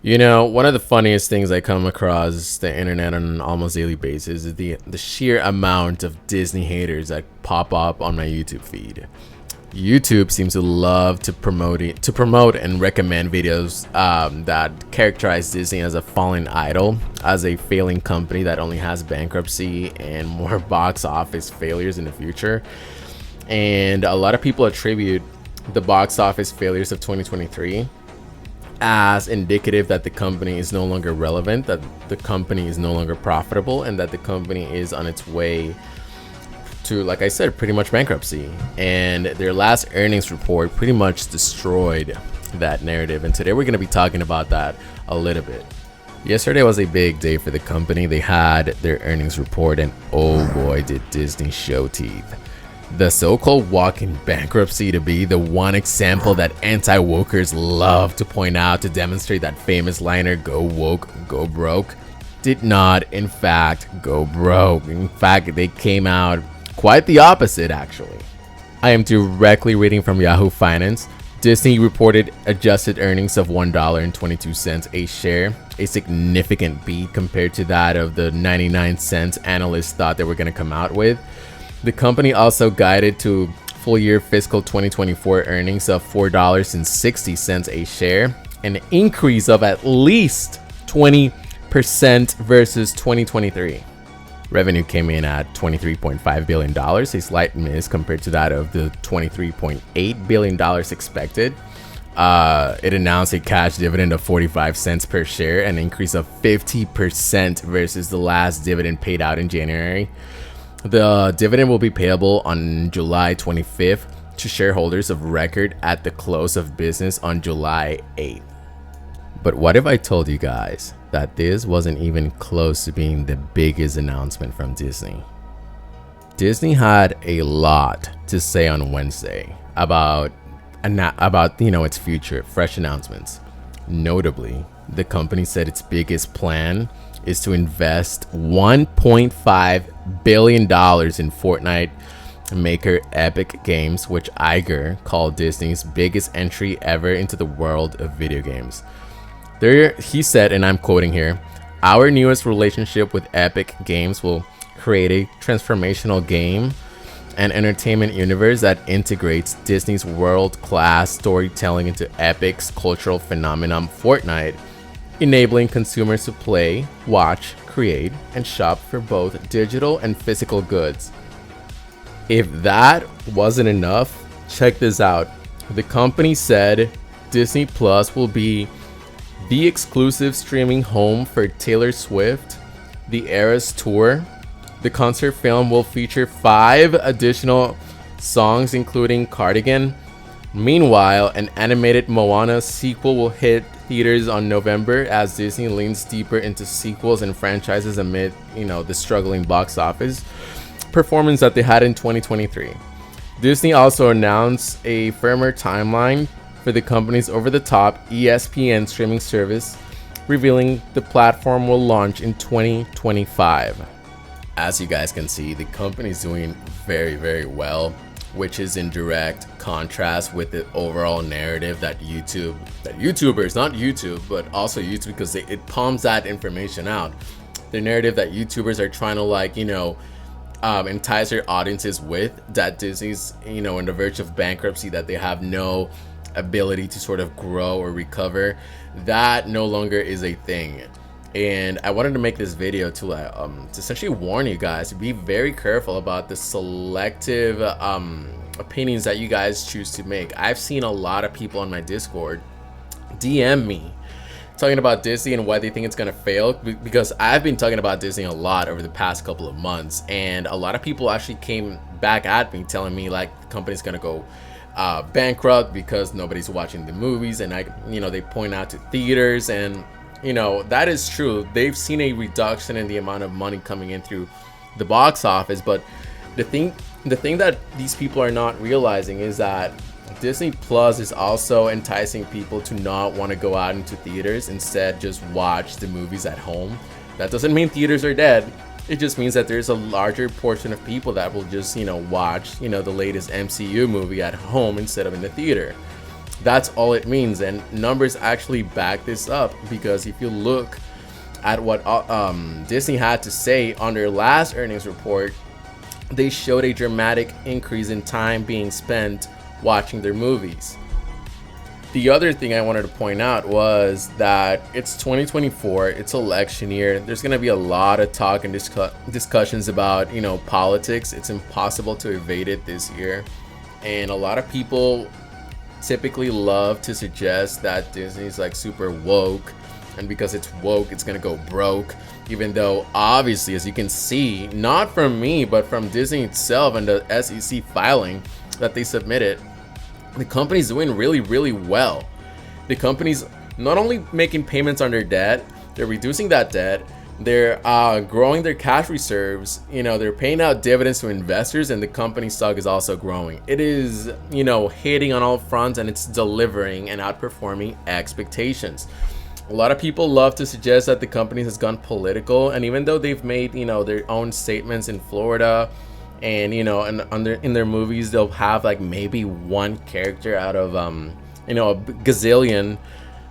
You know, one of the funniest things I come across the internet on an almost daily basis is the sheer amount of Disney haters that pop up on my YouTube feed. YouTube seems to love to promote and recommend videos that characterize Disney as a fallen idol, as a failing company that only has bankruptcy and more box office failures in the future. And a lot of people attribute the box office failures of 2023 as indicative that the company is no longer relevant, that the company is no longer profitable, and that the company is on its way to, like I said, pretty much bankruptcy. And their last earnings report pretty much destroyed that narrative. And today we're going to be talking about that a little bit. Yesterday was a big day for the company. They had their earnings report, and oh boy, did Disney show teeth. The so-called walking bankruptcy to be the one example that anti-wokers love to point out to demonstrate that famous liner, "Go woke, go broke," did not in fact go broke. In fact, they came out quite the opposite, actually. I am directly reading from Yahoo Finance. Disney reported adjusted earnings of $1.22 a share, a significant beat compared to that of the 99 cents analysts thought they were going to come out with. The company also guided to full year fiscal 2024 earnings of $4.60 a share, an increase of at least 20% versus 2023. Revenue came in at $23.5 billion, a slight miss compared to that of the $23.8 billion expected. It announced a cash dividend of 45 cents per share, an increase of 50% versus the last dividend paid out in January. The dividend will be payable on July 25th to shareholders of record at the close of business on July 8th. But what if I told you guys that this wasn't even close to being the biggest announcement from Disney? Disney had a lot to say on Wednesday about its future, fresh announcements. Notably, the company said its biggest plan is to invest $1.5 billion in Fortnite maker Epic Games, which Iger called Disney's biggest entry ever into the world of video games. There, he said, and I'm quoting here, "Our newest relationship with Epic Games will create a transformational game and entertainment universe that integrates Disney's world-class storytelling into Epic's cultural phenomenon Fortnite, enabling consumers to play, watch, create, and shop for both digital and physical goods." If that wasn't enough, check this out. The company said Disney Plus will be the exclusive streaming home for Taylor Swift, the Eras Tour. The concert film will feature 5 additional songs, including Cardigan. Meanwhile, an animated Moana sequel will hit theaters on November as Disney leans deeper into sequels and franchises amid, the struggling box office performance that they had in 2023. Disney also announced a firmer timeline for the company's over-the-top ESPN streaming service, revealing the platform will launch in 2025. As you guys can see, the company is doing very, very well, which is in direct contrast with the overall narrative that YouTubers, not YouTube, but also YouTube, because it palms that information out. The narrative that YouTubers are trying to entice their audiences with, that Disney's, on the verge of bankruptcy, that they have no ability to sort of grow or recover, that no longer is a thing. And I wanted to make this video to essentially warn you guys to be very careful about the selective opinions that you guys choose to make. I've seen a lot of people on my Discord DM me talking about Disney and why they think it's gonna fail, because I've been talking about Disney a lot over the past couple of months, and a lot of people actually came back at me telling me like the company's gonna go bankrupt because nobody's watching the movies, and they point out to theaters, and that is true. They've seen a reduction in the amount of money coming in through the box office, but the thing that these people are not realizing is that Disney Plus is also enticing people to not want to go out into theaters, instead just watch the movies at home. That doesn't mean theaters are dead. It just means that there's a larger portion of people that will just, watch, the latest MCU movie at home instead of in the theater. That's all it means, and numbers actually back this up, because if you look at what Disney had to say on their last earnings report, they showed a dramatic increase in time being spent watching their movies. The other thing I wanted to point out was that it's 2024, it's election year. There's going to be a lot of talk and discussions about, politics. It's impossible to evade it this year. And a lot of people typically love to suggest that Disney's like super woke, and because it's woke, it's going to go broke. Even though obviously, as you can see, not from me, but from Disney itself and the SEC filing that they submitted, the company's doing really, really well. The company's not only making payments on their debt, they're reducing that debt, they're growing their cash reserves, they're paying out dividends to investors, and the company stock is also growing. It is, hitting on all fronts, and it's delivering and outperforming expectations. A lot of people love to suggest that the company has gone political, and even though they've made, their own statements in Florida, and in their movies they'll have like maybe one character out of a gazillion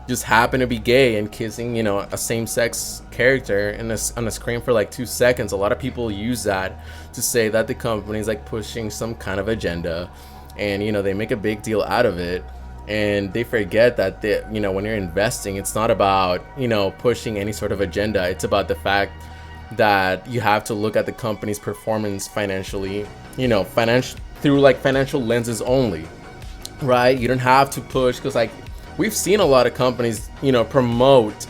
just happen to be gay and kissing a same-sex character on a screen for like 2 seconds. A lot of people use that to say that the company is like pushing some kind of agenda, and they make a big deal out of it, and they forget that when you're investing, it's not about pushing any sort of agenda. It's about the fact that you have to look at the company's performance financially, through like financial lenses only, right? You don't have to push, because like we've seen a lot of companies, promote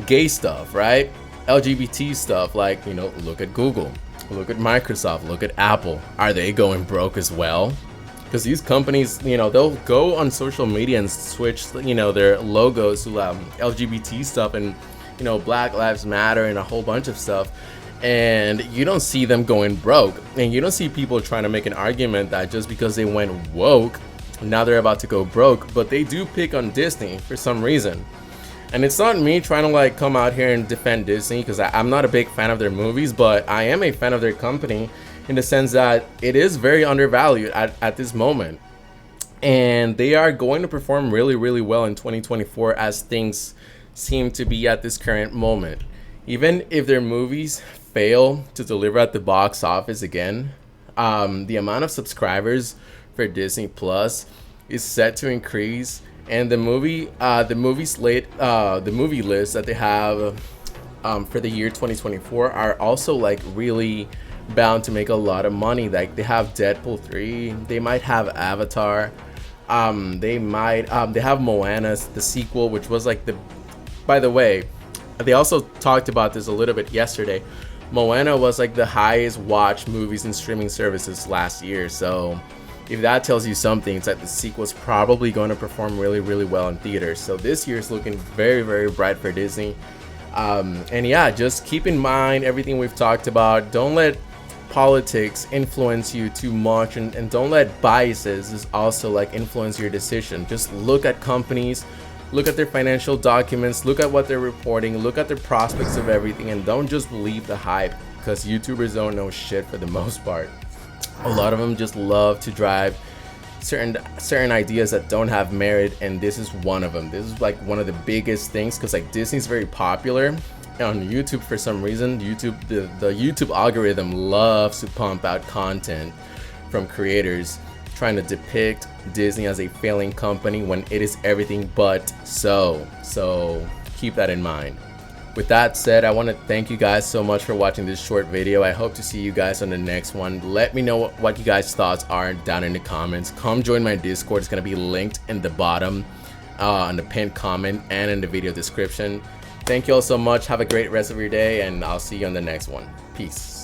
gay stuff, right? LGBT stuff, like, look at Google, look at Microsoft, look at Apple. Are they going broke as well? Because these companies, they'll go on social media and switch, their logos to LGBT stuff and Black Lives Matter and a whole bunch of stuff, and you don't see them going broke, and you don't see people trying to make an argument that just because they went woke, now they're about to go broke. But they do pick on Disney for some reason, and it's not me trying to like come out here and defend Disney, because I'm not a big fan of their movies, but I am a fan of their company in the sense that it is very undervalued at this moment, and they are going to perform really, really well in 2024 as things seem to be at this current moment. Even if their movies fail to deliver at the box office again, the amount of subscribers for Disney Plus is set to increase, and the movie list that they have for the year 2024 are also like really bound to make a lot of money. Like they have Deadpool 3, they might have Avatar, they have Moana, the sequel, which was like by the way, they also talked about this a little bit yesterday. Moana was like the highest watched movies in streaming services last year. So if that tells you something, it's that the sequel's probably going to perform really, really well in theaters. So this year is looking very, very bright for Disney. And yeah, just keep in mind everything we've talked about. Don't let politics influence you too much, and don't let biases also like influence your decision. Just look at companies, look at their financial documents, look at what they're reporting, look at their prospects of everything, and don't just believe the hype, because YouTubers don't know shit for the most part. A lot of them just love to drive certain ideas that don't have merit, and this is one of them. This is like one of the biggest things, because like Disney's very popular on YouTube for some reason. The YouTube algorithm loves to pump out content from creators trying to depict Disney as a failing company when it is everything but so keep that in mind. With that said, I want to thank you guys so much for watching this short video. I hope to see you guys on the next one. Let me know what you guys' thoughts are down in the comments. Come join my Discord. It's going to be linked in the bottom, on the pinned comment, and in the video description. Thank you all so much. Have a great rest of your day, and I'll see you on the next one. Peace.